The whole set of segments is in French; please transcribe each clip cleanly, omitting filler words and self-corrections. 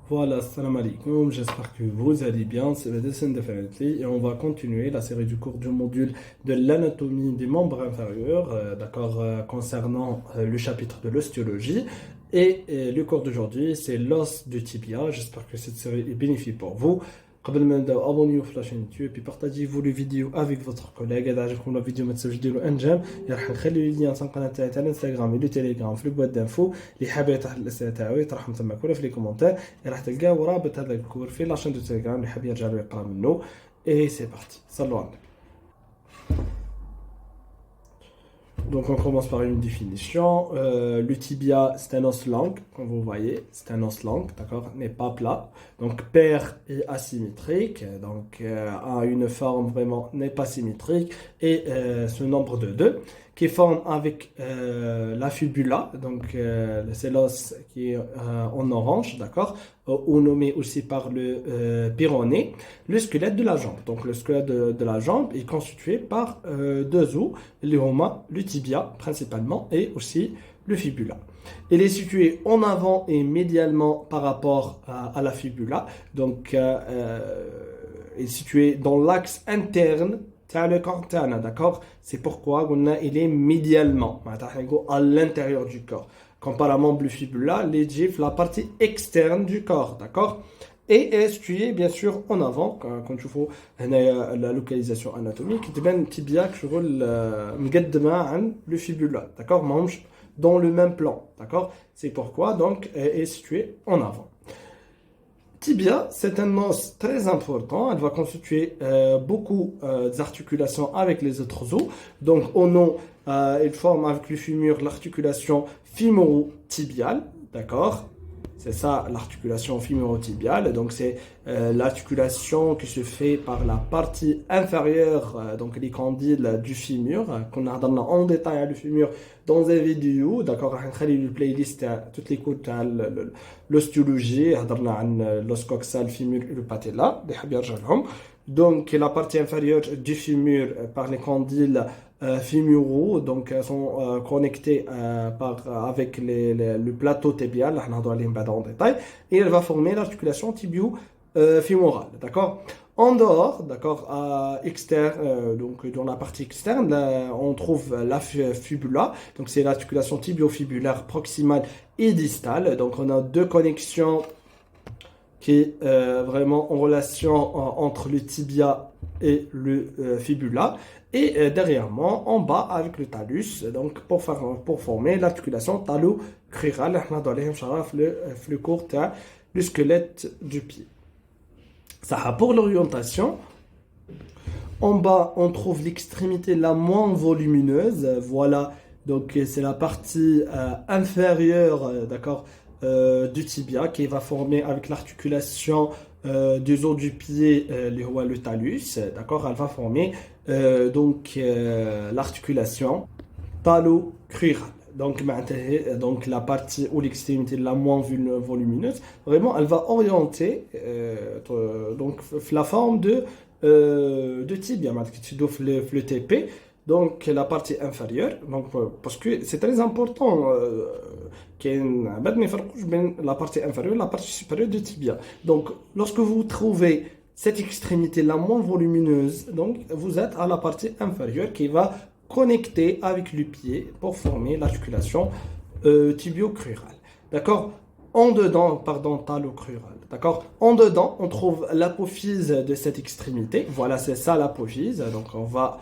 Voilà, salam alaikum, j'espère que vous allez bien, c'est Medicine Definitely et on va continuer la série du cours du module de l'anatomie des membres inférieurs, d'accord, concernant le chapitre de l'ostéologie et le cours d'aujourd'hui c'est l'os du tibia, j'espère que cette série est bénéfique pour vous. قبل ما نبداو abonnez-vous في la chaîne YouTube et partagez-vous les vidéos avec votre collègue. إذا عجبكم la vidéo ما تنساوش ديروا انجام. راح نخلي لي القناه تاعي تاع الانستغرام ولو تيليجرام في البواد دانفو اللي حاب يطرح الاسئله تاعو يطرحهم تما كلها في لي كومونتير. راح تلقاو رابط هذا الكور في لا chaîne de تيليجرام اللي حاب يرجع له يقرا منه. Et c'est parti. صلوا على النبي. Donc on commence par une définition. Le tibia, c'est un os long, comme vous voyez, c'est un os long, d'accord, n'est pas plat. Donc pair est asymétrique, donc a une forme vraiment n'est pas symétrique et ce nombre de 2 qui forme avec la fibula, donc c'est l'os qui est en orange, d'accord, ou nommé aussi par le péroné, le squelette de la jambe. Donc le squelette de la jambe est constitué par 2 os, le tibia principalement et aussi le fibula. Il est situé en avant et médialement par rapport à la fibula, donc il est situé dans l'axe interne le corps, d'accord? C'est pourquoi il est médialement, à l'intérieur du corps. Comparément au fibula, les gifs, la partie externe du corps, d'accord? Et est situé bien sûr en avant, quand tu vois la localisation anatomique, tu as un tibia qui le fibula, d'accord? Mange dans le même plan, d'accord? C'est pourquoi donc est situé en avant. Tibia, c'est un os très important. Elle va constituer beaucoup d'articulations avec les autres os. Donc, au nom, il forme avec le fémur l'articulation fémoro-tibiale. D'accord? C'est ça l'articulation fémoro-tibiale. Donc, c'est l'articulation qui se fait par la partie inférieure, donc les condyles du fémur, qu'on a dans en détail le fémur dans une vidéo. D'accord? On va le playlist toutes les cours de l'ostéologie, l'os coxal, le fémur et le patella. Donc, la partie inférieure du fémur par les condyles fémuraux, donc sont connectés avec le plateau tibial, on va aller en détail, et elle va former l'articulation tibio-fémorale, d'accord? En dehors, d'accord, externe, donc dans la partie externe, là, on trouve la fibula, donc c'est l'articulation tibio-fibulaire proximale et distale, donc on a 2 connexions qui est vraiment en relation entre le tibia et le fibula. Et derrière moi, en bas, avec le talus, donc pour former l'articulation talo-crurale, le cours le squelette du pied. Ça a pour l'orientation. En bas, on trouve l'extrémité la moins volumineuse. Voilà, donc c'est la partie inférieure, d'accord, du tibia qui va former avec l'articulation des os du pied, le talus, d'accord, elle va former l'articulation talo-crurale. Donc la partie ou l'extrémité la moins volumineuse, vraiment, elle va orienter donc la forme de tibia, le TP, donc la partie inférieure, donc parce que c'est très important la partie inférieure et la partie supérieure du tibia. Donc lorsque vous trouvez cette extrémité la moins volumineuse, donc vous êtes à la partie inférieure qui va connecter avec le pied pour former l'articulation tibio-crurale. D'accord? En dedans, pardon, talo-crurale. D'accord? En dedans, on trouve l'apophyse de cette extrémité. Voilà, c'est ça l'apophyse. Donc on va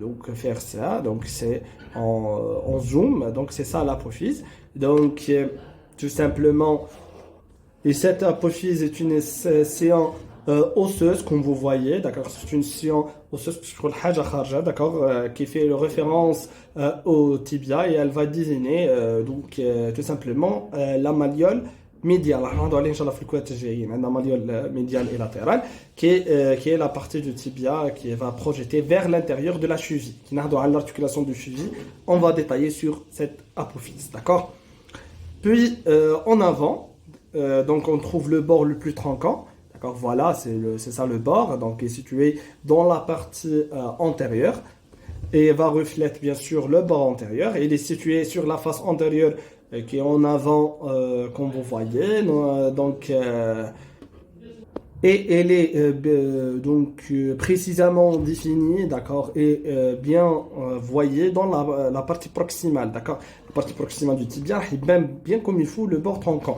donc faire ça. Donc c'est en zoom. Donc c'est ça l'apophyse. Donc tout simplement, et cette apophyse est une séance osseuse, comme vous voyez, d'accord, c'est une science osseuse, d'accord, qui fait référence au tibia et elle va désigner tout simplement la malléole médiale. On va aller la malléole médiane et latérale, qui est la partie du tibia qui va projeter vers l'intérieur de la cheville, qui n'a pas l'articulation du cheville. On va détailler sur cette apophyse, d'accord. Puis en avant, donc on trouve le bord le plus tronquant. D'accord, voilà, c'est ça le bord, donc il est situé dans la partie antérieure et va refléter bien sûr le bord antérieur. Et il est situé sur la face antérieure qui est en avant, comme vous voyez. Et elle est précisément définie, d'accord, et bien voyée dans la partie proximale, d'accord. La partie proximale du tibia est bien comme il faut le bord tronquant.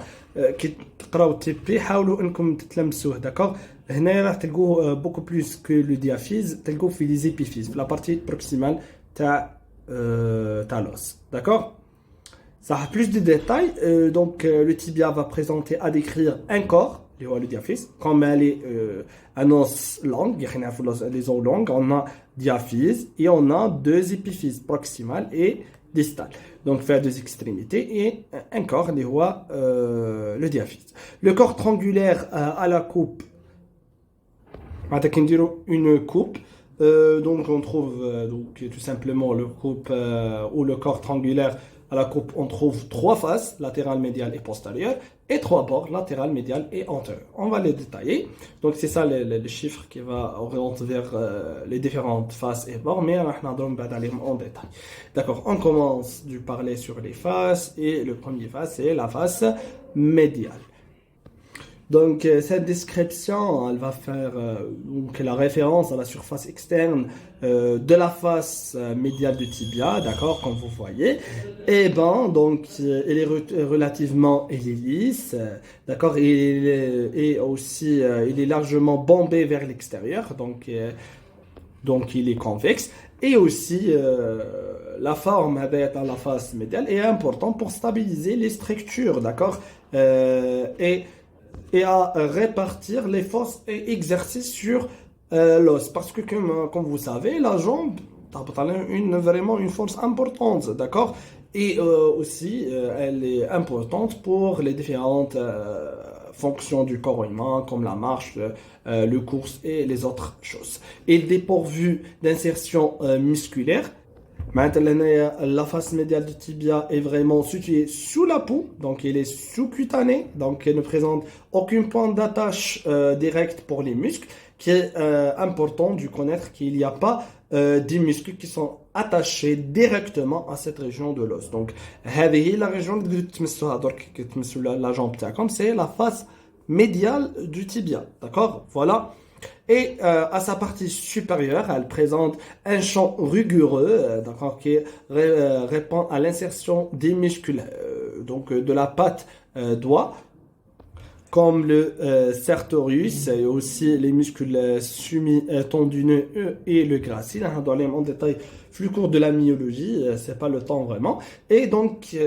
كي تقراو التيبي حاولوا انكم تتلمسوه d'accord. هنا راح تلقوه beaucoup plus que le diaphyse, تلقوه في les épiphyses, في la partie proximale تاع l'os, d'accord. Ça a plus de détails. Le tibia va présenter à décrire un corps, le diaphyse, comme elle est un os long, les os longs, on a diaphyse et on a deux épiphyses, proximales et distales. Donc, faire deux extrémités et un corps, le diaphyse. Le corps triangulaire à la coupe, une coupe. Donc, on trouve tout simplement le coupe ou le corps triangulaire. À la coupe, on trouve trois faces, latérale, médiale et postérieure, et trois bords, latéral, médial et antérieur. On va les détailler. Donc, c'est ça le chiffre qui va orienter vers les différentes faces et bords, mais on va aller en détail. D'accord, on commence de parler sur les faces, et le premier face, c'est la face médiale. Donc, cette description, elle va faire la référence à la surface externe de la face médiale du tibia, d'accord, comme vous voyez. Et elle est relativement lisse, d'accord, et aussi, il est largement bombé vers l'extérieur, donc il est convexe. Et aussi, la forme dans la face médiale est importante pour stabiliser les structures, d'accord, et à répartir les forces exercées sur l'os. Parce que, comme vous savez, la jambe a vraiment une force importante, d'accord. Et aussi, elle est importante pour les différentes fonctions du corps humain, comme la marche, le course et les autres choses. Et dépourvu d'insertion musculaire. La face médiale du tibia est vraiment située sous la peau, donc elle est sous-cutanée, donc elle ne présente aucun point d'attache direct pour les muscles, qui est important de connaître qu'il n'y a pas des muscles qui sont attachés directement à cette région de l'os. Donc, la région de la jambe, c'est la face médiale du tibia, d'accord? Voilà. Et à sa partie supérieure, elle présente un champ rigoureux, qui répond à l'insertion des muscles de la patte doigt, comme le sertorius, et aussi les muscles semi-tendineux et le gracile. On doit aller en détail plus court de la myologie, c'est pas le temps vraiment. Et donc,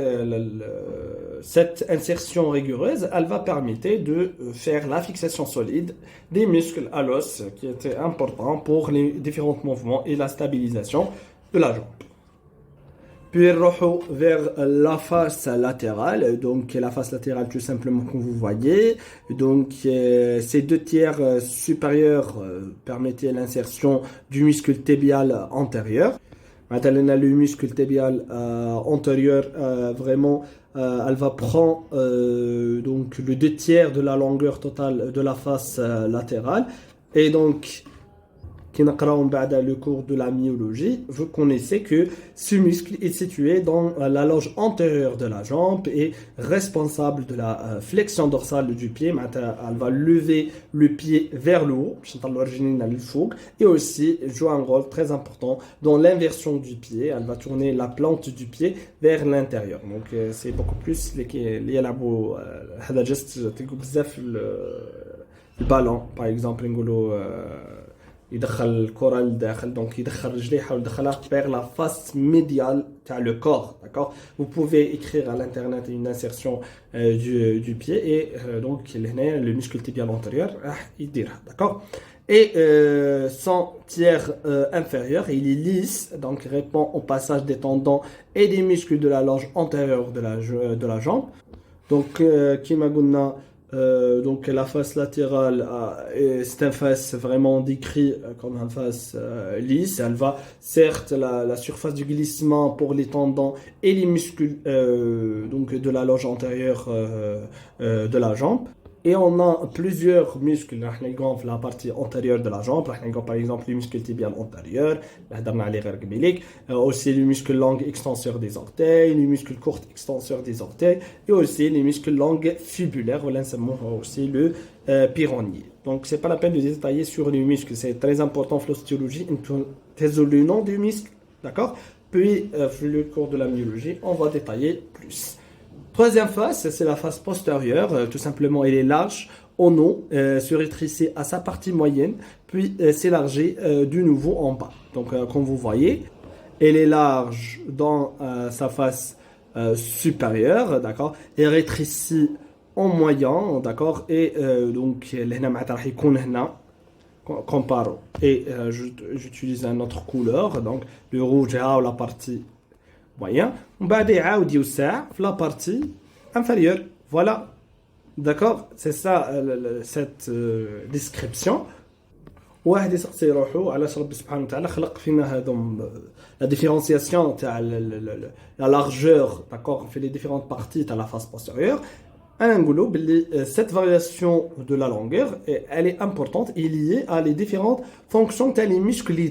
cette insertion rigoureuse, elle va permettre de faire la fixation solide des muscles à l'os, qui était important pour les différents mouvements et la stabilisation de la jambe. Puis vers la face latérale, donc la face latérale tout simplement comme vous voyez, donc ces deux tiers supérieurs permettaient l'insertion du muscle tibial antérieur. Maintenant le muscle tibial antérieur vraiment elle va prendre donc le deux tiers de la longueur totale de la face latérale, et donc qui نقراو بعد le cours de la myologie, vous connaissez que ce muscle est situé dans la loge antérieure de la jambe et responsable de la flexion dorsale du pied. Elle va lever le pied vers le haut, et aussi jouer un rôle très important dans l'inversion du pied. Elle va tourner la plante du pied vers l'intérieur. Donc c'est beaucoup plus lié à la boue. هذا juste تلقوا بزاف le ballon par exemple نقولوا يدخل الكرة لداخل, donc يدخل رجليه يحاول يدخلها vers la face médiale تاع le corps, d'accord. Vous pouvez écrire à l'internet une insertion du pied, et donc هنا le muscle tibial antérieur راح يديرها, d'accord. Et son tiers inférieur, il est lisse, donc répond au passage des tendons et des muscles de la loge antérieure de la jambe. Donc كيما قلنا donc la face latérale, c'est une face vraiment décrite comme une face lisse. Elle va certes la surface du glissement pour les tendons et les muscles donc de la loge antérieure de la jambe. Et on a plusieurs muscles la partie antérieure de la jambe. Par exemple, le muscle tibial antérieur, aussi le muscle long extenseur des orteils, le muscle court extenseur des orteils, et aussi les muscles longs fibulaires, aussi le pyronnier. Donc, c'est pas la peine de détailler sur les muscles. C'est très important, l'ostéologie, le nom du muscle, d'accord? Puis, le cours de la myologie, on va détailler plus. Troisième face, c'est la face postérieure. Tout simplement, elle est large en haut, se rétrécit à sa partie moyenne, puis s'élargit de nouveau en bas. Donc, comme vous voyez, elle est large dans sa face supérieure, d'accord, et rétrécit en moyen, d'accord, et donc, compare, et j'utilise une autre couleur, donc le rouge est la partie moyen. On va la partie inférieure. Voilà. D'accord? C'est ça cette description. واحد يسقسي روحو علاش ربي سبحانه وتعالى خلق فينا هذوم la différenciation la largeur, d'accord, fait les différentes parties à la face postérieure. Cette variation de la longueur, elle est importante et liée à les différentes fonctions des muscles les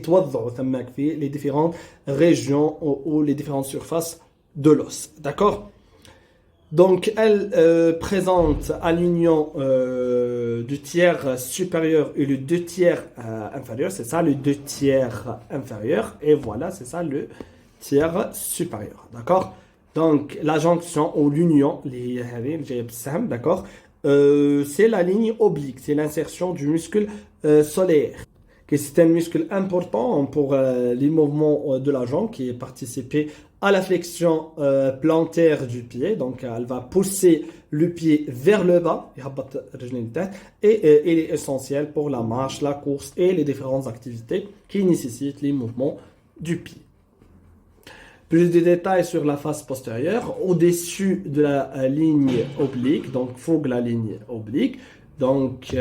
différentes régions ou les différentes surfaces de l'os. D'accord? Donc, elle présente à l'union du tiers supérieur et le 2 tiers inférieur. C'est ça, le 2 tiers inférieur. Et voilà, c'est ça, le tiers supérieur. D'accord? Donc, la jonction ou l'union, d'accord, c'est la ligne oblique, c'est l'insertion du muscle solaire. C'est un muscle important pour les mouvements de la jambe qui est participé à la flexion plantaire du pied. Donc, elle va pousser le pied vers le bas et il est essentiel pour la marche, la course et les différentes activités qui nécessitent les mouvements du pied. Plus de détails sur la face postérieure, au-dessus de la ligne oblique, donc faut la ligne oblique, donc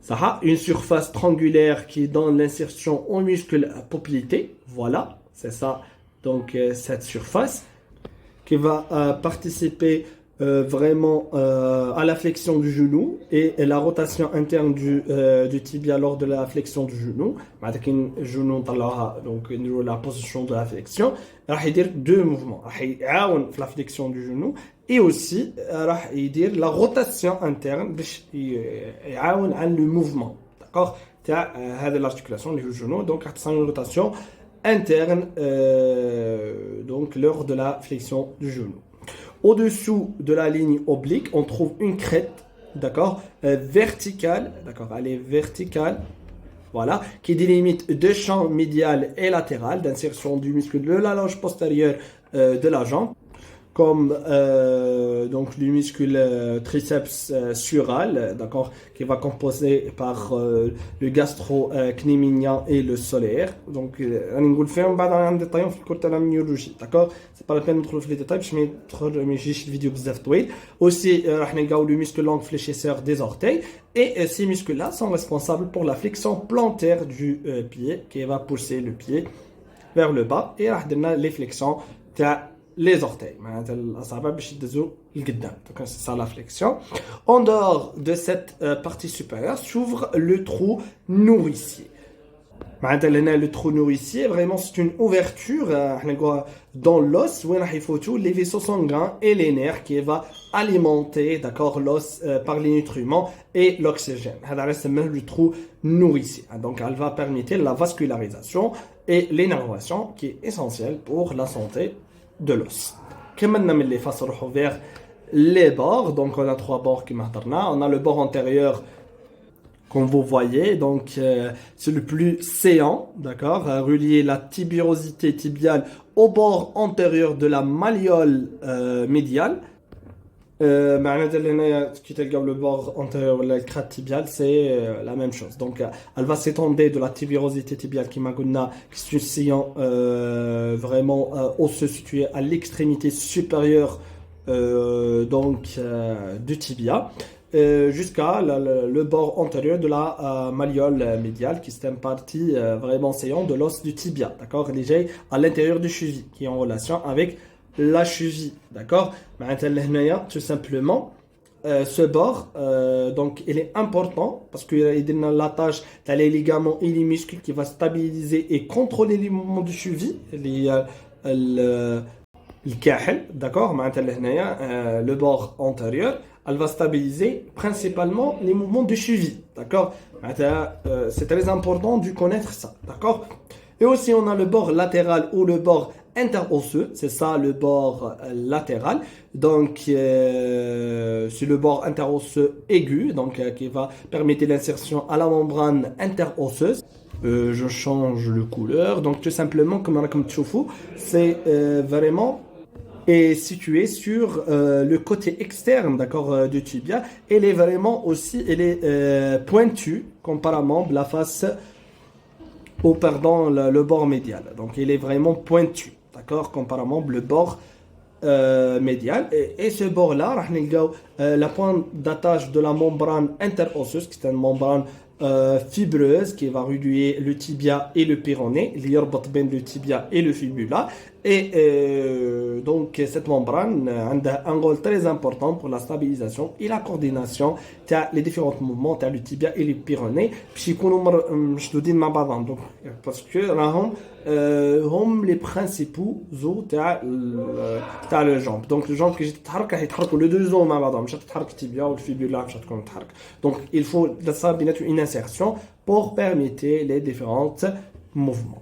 ça a une surface triangulaire qui donne l'insertion au muscle poplité, voilà, c'est ça, donc cette surface qui va participer vraiment à la flexion du genou et la rotation interne du tibia lors de la flexion du genou. Donc la position de la flexion, il va dire deux mouvements. Il va la flexion du genou et aussi il dire la rotation interne il le mouvement. D'accord? C'est l'articulation du genou, donc une rotation interne donc lors de la flexion du genou. Au-dessous de la ligne oblique, on trouve une crête, d'accord, verticale, d'accord, elle est verticale, voilà, qui délimite deux champs médial et latéral d'insertion du muscle de la loge postérieure de la jambe, comme donc le muscle triceps sural, d'accord, qui va composer par le gastro-cnéminien et le solaire. Donc, on va faire un détail في الكورة la myologie, d'accord. C'est pas la peine de trouver les détails, je vais mettre la vidéo بزاف طويل. Aussi, راح نلقاو le muscle long fléchisseur des orteils. Et ces muscles-là sont responsables pour la flexion plantaire du pied, qui va pousser le pied vers le bas. Et راح درنا les flexions les orteils. Donc, c'est ça la flexion. En dehors de cette partie supérieure s'ouvre le trou nourricier. Le trou nourricier, vraiment, c'est une ouverture dans l'os où il faut les vaisseaux sanguins et les nerfs qui va alimenter, d'accord, l'os par les nutriments et l'oxygène. C'est le trou nourricier. Donc, elle va permettre la vascularisation et l'énervation qui est essentielle pour la santé de l'os. Comme on a les faces vers les bords, donc on a trois bords qui m'attendent. On a le bord antérieur, comme vous voyez, donc c'est le plus séant, d'accord, relier la tuberosité tibiale au bord antérieur de la malléole médiale. Le bord antérieur de la crête tibiale, c'est la même chose. Donc, elle va s'étendre de la tuberosité tibiale qui est un sillon vraiment osseux situé à l'extrémité supérieure du tibia jusqu'à le bord antérieur de la malléole médiale qui est une partie vraiment saillante de l'os du tibia, d'accord, déjà à l'intérieur du cheville qui est en relation avec la cheville, d'accord. Tout simplement ce bord, donc il est important parce qu'il a la tâche dans les ligaments et les muscles qui va stabiliser et contrôler les mouvements de cheville, الكاحل, d'accord, le bord antérieur, elle va stabiliser principalement les mouvements de cheville, d'accord. C'est très important de connaître ça, d'accord. Et aussi on a le bord latéral ou le bord interosseux, c'est ça le bord latéral, donc c'est le bord interosseux aigu, donc qui va permettre l'insertion à la membrane interosseuse. Je change de couleur, donc tout simplement comme tu vois, c'est vraiment est situé sur le côté externe, d'accord, du tibia. Elle est vraiment aussi, elle est pointue comparément la face au pardon le bord médial. Donc il est vraiment pointu, d'accord, comparément le bord médial. Et ce bord-là, la pointe d'attache de la membrane interosseuse, qui est une membrane fibreuse qui va relier le tibia et le péroné, le tibia et le fibula. Et donc cette membrane a un rôle très important pour la stabilisation et la coordination des différents mouvements le tibia et le péroné. Donc parce que هم les principaux os تاع le jambe. Donc le jambe qui يتحرك يتحركوا les deux os مع بعضهم مش تتحرك التibia ou le fibula مش تكون تتحرك. Donc il faut une insertion pour permettre les différents mouvements.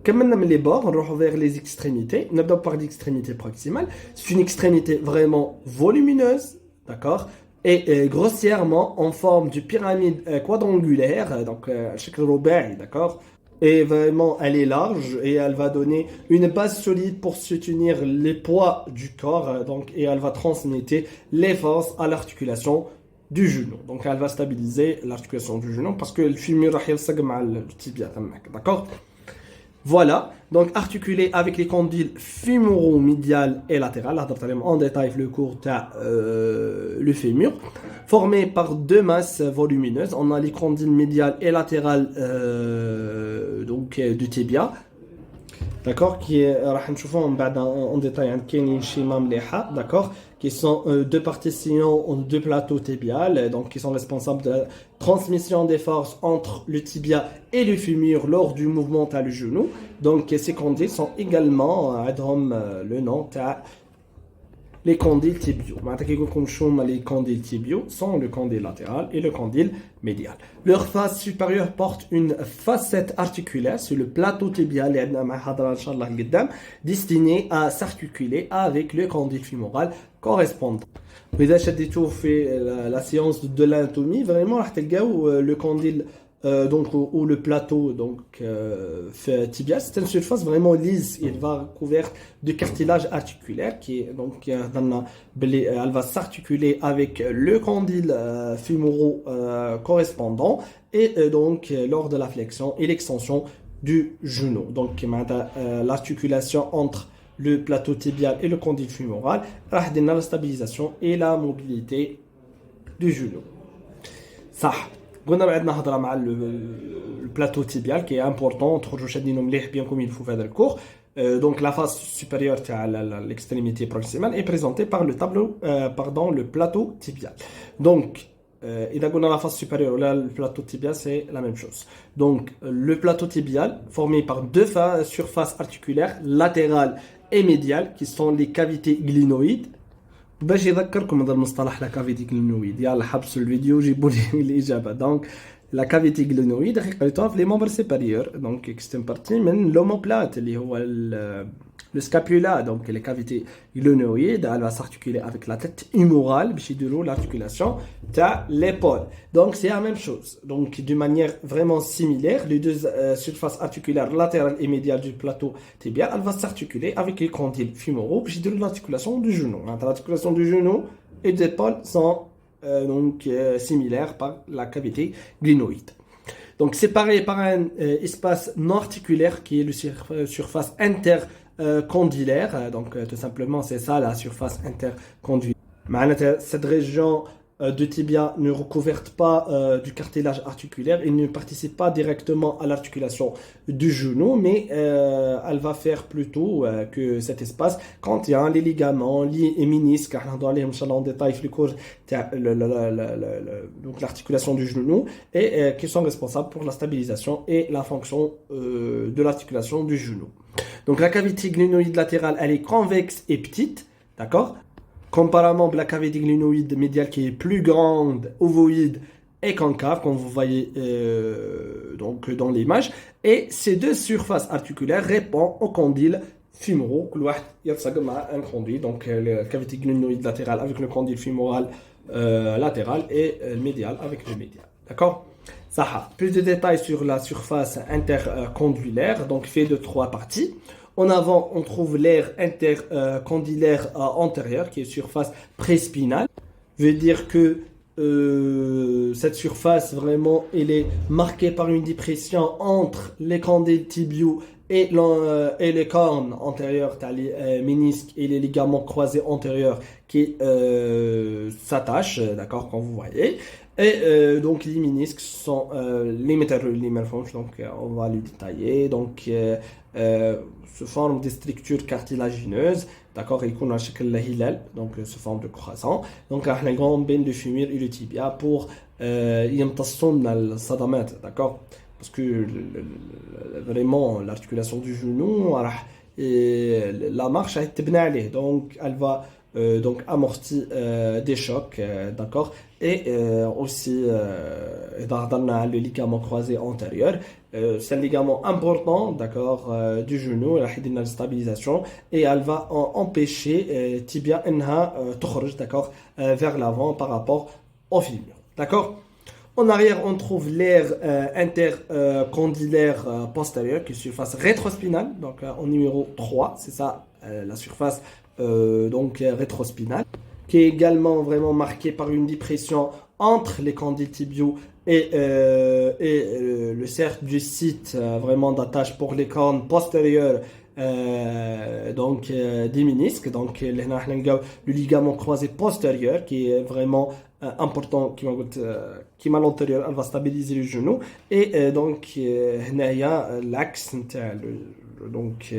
كملنا من les bords, on va vers les extrémités. On part par l'extrémité proximale. C'est une extrémité vraiment volumineuse, d'accord, et grossièrement en forme de pyramide quadrangulaire, donc شكل رباعي, d'accord. Et vraiment, elle est large et elle va donner une base solide pour soutenir les poids du corps, donc, et elle va transmettre les forces à l'articulation du genou. Donc, elle va stabiliser l'articulation du genou parce que le fémur راح يلصق مع le tibia, d'accord. Voilà, donc articulé avec les condyles fémoro-médial et latéral, en détail le cours le fémur, formé par deux masses volumineuses. On a les condyles médial et latéral donc du tibia, d'accord, qui est en détail un schéma mléha, d'accord, qui sont deux partitions, deux plateaux tibiales, donc qui sont responsables de la transmission des forces entre le tibia et le fémur lors du mouvement à le genou. Donc ces condyles sont également le nom les condyles tibiaux. Les condyles tibiaux sont le condyle latéral et le condyle médial. Leur face supérieure porte une facette articulaire sur le plateau tibial destiné à s'articuler avec le condyle fémoral correspondant. إذا شديتوا في la séance de l'anatomie, vraiment راح تلقاو le condyle donc ou le plateau donc tibia, c'est une surface vraiment lisse. Il va couverte de cartilage articulaire qui est donc elle va s'articuler avec le condyle fémoro correspondant et donc lors de la flexion et l'extension du genou. Donc l'articulation entre le plateau tibial et le condyle fémoral راح دينا la stabilisation et la mobilité du genou. صح. قلنا بعدنا هضره مع البلاتو تيبيال qui est important, تخرجوا شادينو مليح bien comme il faut faire le cours. Donc la face supérieure à l'extrémité proximale est présentée par le tableau le plateau tibial. Donc إذا قلنا la face supérieure ou le plateau tibial, c'est la même chose. Donc le plateau tibial formé par deux surfaces articulaires latérales et médiales qui sont les cavités glénoïdes. باش يذكركم هذا المصطلح لا كافيتي glénoïde, يلا حبسوا الفيديو وجيبوا لي الاجابه. دونك لا كافيتي glénoïde قريتوها في لي ممبر سيبيريور, دونك اكستم بارتي من l'omoplate اللي هو le scapula. Donc les cavités glénoïdes, elle va s'articuler avec la tête humorale باش يديروا l'articulation تاع l'épaule. Donc c'est la même chose. Donc d'une manière vraiment similaire, les deux surfaces articulaires latérales et médiales du plateau tibial, elle va s'articuler avec les condyles fémoraux باش يديروا l'articulation du genou. L'articulation du genou et des épaules sont similaires par la cavité glénoïde. Donc séparé par un espace non articulaire qui est la surface intercondylaire. Donc tout simplement c'est ça la surface intercondylaire. Cette région de tibia ne recouvrent pas du cartilage articulaire, ils ne participent pas directement à l'articulation du genou, mais elle va faire plutôt que cet espace contient les ligaments, les ménisques, en détail donc l'articulation du genou, et qui sont responsables pour la stabilisation et la fonction de l'articulation du genou. Donc la cavité glénoïde latérale, elle est convexe et petite, d'accord? Comparément à la cavité glénoïde médiale qui est plus grande, ovoïde et concave, comme vous voyez donc dans l'image. Et ces deux surfaces articulaires répondent aux condyles fémoraux. Il y a un condyle, donc la cavité glénoïde latérale avec le condyle fémoral latéral et médial avec le médial. D'accord? Ça, plus de détails sur la surface intercondyle, donc fait de 3 parties. En avant, on trouve l'aire intercondylaire antérieure, qui est surface préspinale. Veut dire que cette surface, vraiment, elle est marquée par une dépression entre les condyles tibiaux et les cornes antérieures, les ménisques et les ligaments croisés antérieurs qui s'attachent, d'accord, comme vous voyez. Et donc les ménisques sont les métatarsiques, donc on va les détailler. Donc se forment des structures cartilagineuses, d'accord, ils connaissent le hilal, donc sous forme de croissant. Donc on a un grand bain de fémur et le tibia pour يمتصون الصدمات, d'accord, parce que vraiment l'articulation du genou, la marche a été bien, donc elle va donc amortir des chocs, d'accord, et aussi le ligament croisé antérieur, c'est un ligament important, d'accord, du genou, la stabilisation, et elle va empêcher tibia enha d'accord, vers l'avant par rapport au fémur, d'accord. En arrière, on trouve l'aire intercondylaire postérieure, qui est surface rétrospinale, donc en numéro 3, c'est ça, la surface donc rétrospinale, qui est également vraiment marquée par une dépression entre les condyles tibiaux et le cercle du site vraiment d'attache pour les cornes postérieures donc des ménisques. Donc le ligament croisé postérieur qui est vraiment important, qui m'a l'antérieur, elle va stabiliser le genou, et donc il y a l'axe, donc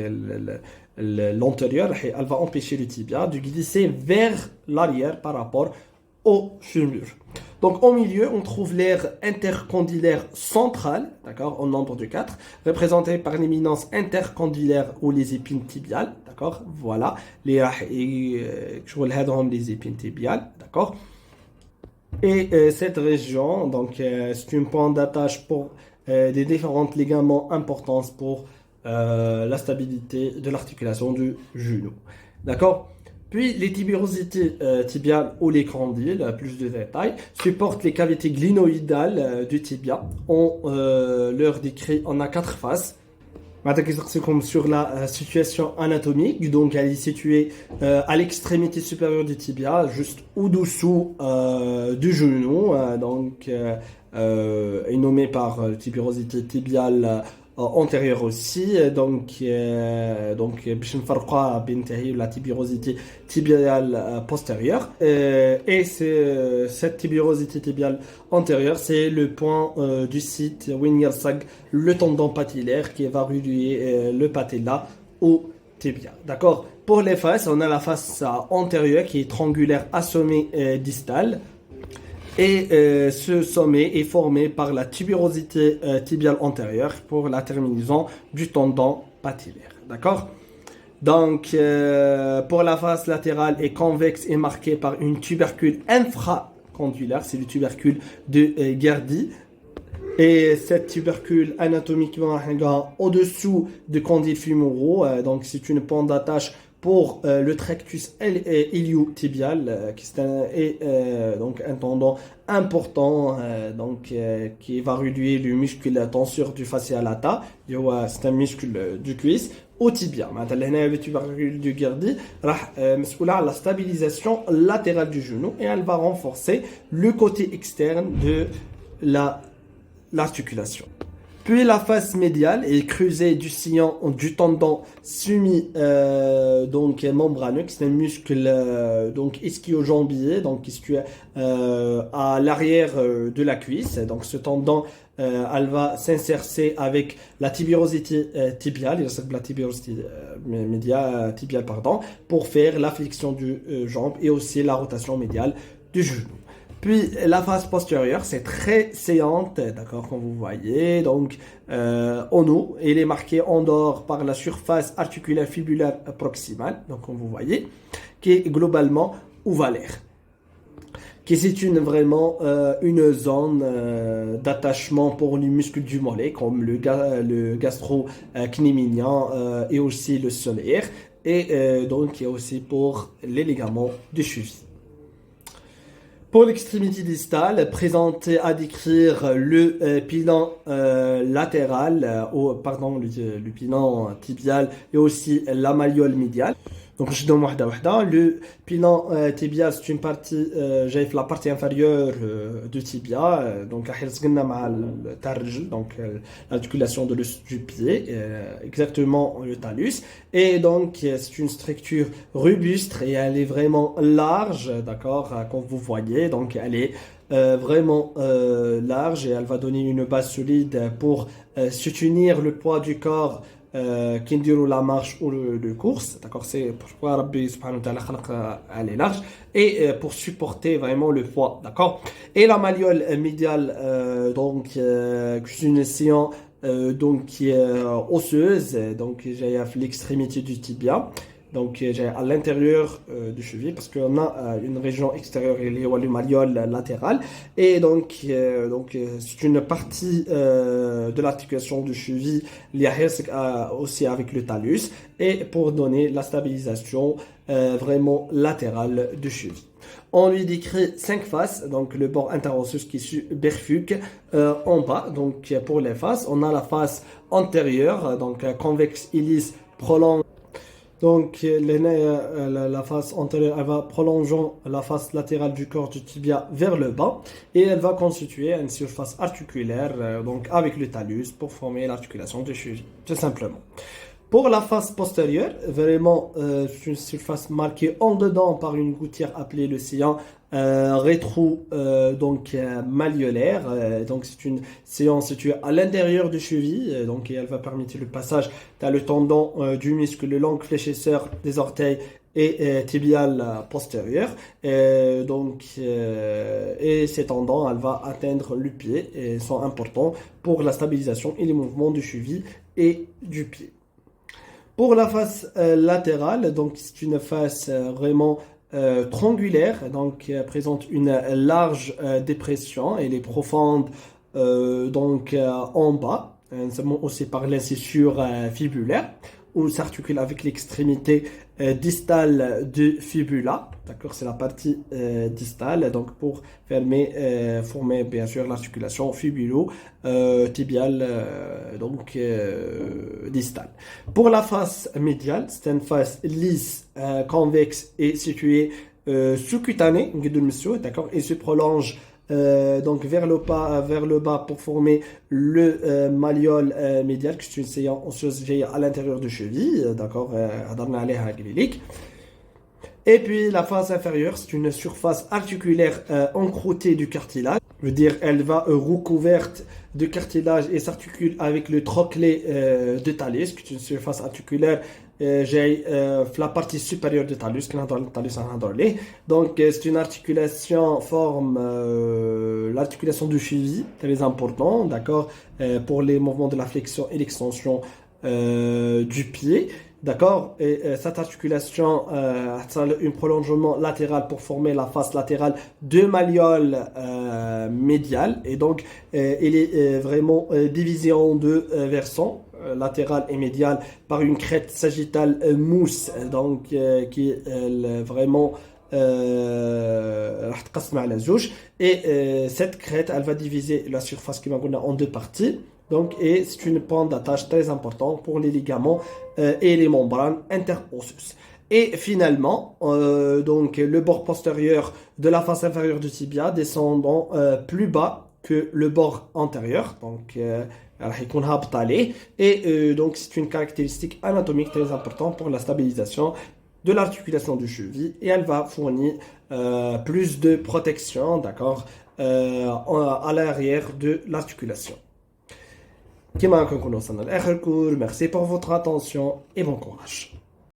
l'antérieur, elle va empêcher le tibia de glisser vers l'arrière par rapport au fémur. Donc au milieu, on trouve l'aire intercondylaire centrale, d'accord, au nombre de 4, représentée par l'éminence intercondylaire ou les épines tibiales, d'accord, voilà, les épines tibiales, d'accord. Et cette région, donc c'est une point d'attache pour des différents ligaments importants pour la stabilité de l'articulation du genou, d'accord. Puis les tuberosités tibiales ou les condyles, plus de détails, supportent les cavités glénoïdales du tibia. On leur décrit, on a 4 faces. Comme sur la situation anatomique, donc elle est située à l'extrémité supérieure du tibia, juste au-dessous du genou, donc est nommée par tuberosité tibiale antérieure aussi, donc باش نفرقوها بين la tuberosité tibiale postérieure, et cette tuberosité tibiale antérieure, c'est le point du site Wingersag, le tendon patellaire qui va relier le patella au tibia, d'accord. Pour les faces, on a la face antérieure qui est triangulaire à sommet distal. Et ce sommet est formé par la tuberosité tibiale antérieure pour la terminaison du tendon patellaire. D'accord? Donc, pour la face latérale est convexe et marquée par une tubercule infracondylare, c'est le tubercule de Gerdy. Et cette tubercule anatomiquement au-dessous du condyle fémoraux, donc c'est une pente d'attache pour le tractus iliotibial, qui est donc un tendon important, donc qui va réduire le muscle tenseur du fascia lata, c'est un muscle du cuisse, au tibia. Maintenant, le tubercule du Gerdy مسؤولة la stabilisation latérale du genou, et elle va renforcer le côté externe de l'articulation. Puis la face médiale est creusée du sillon du tendon donc membraneux, qui est un muscle donc ischio-jambier, donc qui est situé à l'arrière de la cuisse. Donc ce tendon, elle va s'insérer avec la tuberosité tibiale, la tuberosité tibiale, pardon, pour faire la flexion du jambe et aussi la rotation médiale du genou. Puis la face postérieure, c'est très saillante, d'accord, comme vous voyez. Donc, en haut, elle est marquée en dehors par la surface articulaire fibulaire proximale, donc comme vous voyez, qui est globalement ovalaire. Qui c'est vraiment une zone d'attachement pour les muscles du mollet, comme le gastro-cnéminien et aussi le solaire. Et donc, il y a aussi pour les ligaments du cheville. Pour l'extrémité distale, présenté à décrire le pilon latéral, le pilon tibial et aussi la malléole médiale. Donc, je donne واحدة واحدة. Le pilon tibial, c'est une partie, j'ai la partie inférieure du tibia, donc donc l'articulation de l'os du pied, exactement le talus. Et donc, c'est une structure robuste et elle est vraiment large, d'accord, comme vous voyez. Donc, elle est vraiment large et elle va donner une base solide pour soutenir le poids du corps qui نديروا la marche ou le course, d'accord, c'est pourquoi Rabbi subhanahu wa ta'ala خلق elle est large et pour supporter vraiment le poids, d'accord. Et la malléole médiale donc c'est une science donc qui est osseuse, donc j'ai l'extrémité du tibia. Donc, j'ai à l'intérieur du cheville parce qu'on a une région extérieure, le malléole latéral. Et donc c'est une partie de l'articulation du cheville liée aussi avec le talus et pour donner la stabilisation vraiment latérale du cheville. On lui décrit 5 faces, donc le bord interosseux qui bifurque en bas. Donc, pour les faces, on a la face antérieure, donc convexe et lisse prolonge. Donc, la face antérieure, elle va prolongeant la face latérale du corps du tibia vers le bas et elle va constituer une surface articulaire donc avec le talus pour former l'articulation du cheville, tout simplement. Pour la face postérieure, vraiment, c'est une surface marquée en dedans par une gouttière appelée le sillon malléolaire. Donc, c'est une sillon située à l'intérieur du cheville. Donc, et elle va permettre le passage dans le tendon du muscle, le long fléchisseur des orteils et tibial postérieur. Et ces tendons, elle va atteindre le pied et sont importants pour la stabilisation et les mouvements du cheville et du pied. Pour la face latérale, donc c'est une face vraiment triangulaire, donc présente une large dépression, elle est profonde en bas, aussi par l'incisure fibulaire, où s'articule avec l'extrémité distale de fibula, d'accord, c'est la partie distale, donc pour former bien sûr l'articulation fibulo-tibiale distale. Pour la face médiale, c'est une face lisse, convexe et située sous-cutanée, d'accord, et se prolonge donc vers le bas pour former le malléole médial, qui est une sillon osseuse à l'intérieur du cheville, d'accord, et puis la face inférieure, c'est une surface articulaire encroûtée du cartilage. Je veux dire, elle va recouverte de cartilage et s'articule avec le trochlet de talus, qui est une surface articulaire. J'ai la partie supérieure du talus, donc c'est une articulation l'articulation du cheville, très important, d'accord, pour les mouvements de la flexion et l'extension du pied. D'accord, et cette articulation a un prolongement latéral pour former la face latérale de malléole médiale, et donc il est vraiment divisé en deux versants, latéral et médial, par une crête sagittale mousse, donc qui est vraiment et cette crête, elle va diviser la surface en deux parties. Donc, et c'est une pente d'attache très importante pour les ligaments et les membranes interosseuses. Et finalement, le bord postérieur de la face inférieure du tibia descendant plus bas que le bord antérieur, donc راح يكون هابط عليه. Et donc c'est une caractéristique anatomique très importante pour la stabilisation de l'articulation du cheville et elle va fournir plus de protection, d'accord, à l'arrière de l'articulation. كما نكون وصلنا لآخر cours, merci pour votre attention et bon courage.